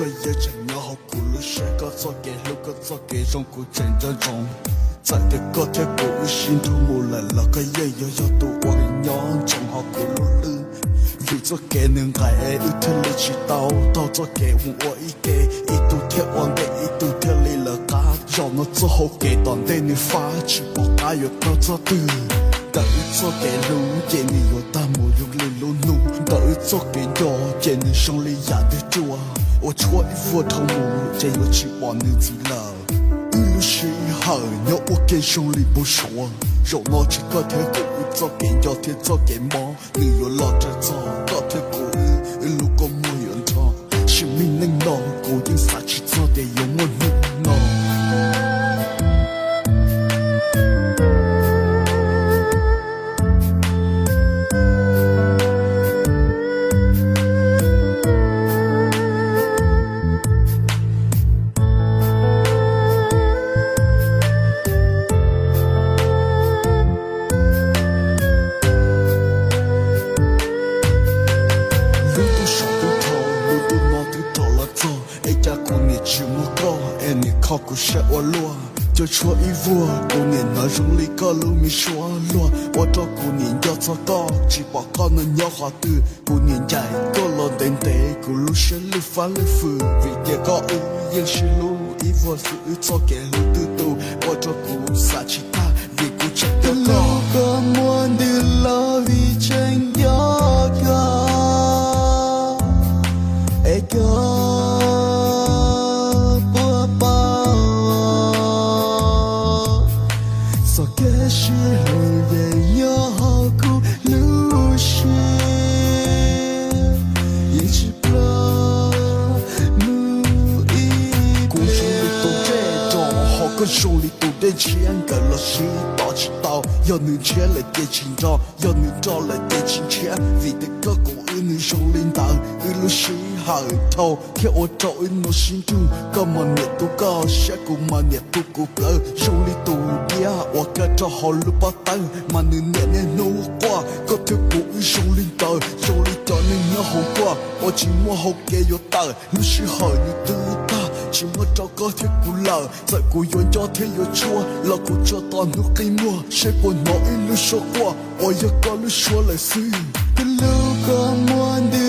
个也真要好苦了，是个做给六个做给让古真正中。在这个天古心头木来了个也要多我娘正好苦了。vì做给能爱一天里起到到做给我一给一度天王给一度天里了嘎，让我做好给当对你发起我嘎有到做对。đợi cho kẻ lũ chế ni yo ta mô yung lên lũ nụ đợi cho kẻ nhỏ chế ni sông li ya de chua ô chua y vua thâu mù chế yo chỉ bỏ nữ gì lờ y lũ sĩ hở nhỏ ô kẻ sông li bố sủa rồi nó chỉ có thể cụ cho kẻ nhỏ thì cho kẻ mò nữ yo lo trả cho có thể cụ y lũ có mùi ẩn thọ chỉ mình nâng nó cụ nhưng xa chỉ cho để yo mô nụ nó khó của sẽ ô lúa cho chúa ý vua cô nhìn nói rung lý có lưu mi xóa lúa ô cho cô nhìn cho cho to chỉ bỏ con nó nhỏ họ từ cô nhìn dài có lo đến tế cô lưu sẽ lưu phá lưu phừ vì để có ư yên sẽ lưu ý vua sự cho kẻ lưu tư tù ô cho cô xa chỉ ta vì cô chắc có có muốn đi lo vì tranh gió ca ê có手里都得钱，跟了谁打起刀？要能钱来点清账，要能找来点金钱。为的个狗一能手里当，一路谁还头？看我找一诺心中，干嘛你都搞，下个嘛你都够个，手里都点，我看着好路把单，嘛你年年弄花，个条狗一手里当，手里当你要好过，我寂寞好给要当，路是好你都大。chỉ muốn cho có thể cú lờ dạy cú yon cho thế yo chua là cú cho toàn nước cây mua sẽ còn nói lưu số qua ôi ya có lưu số lại xí cái lưu có muốn đi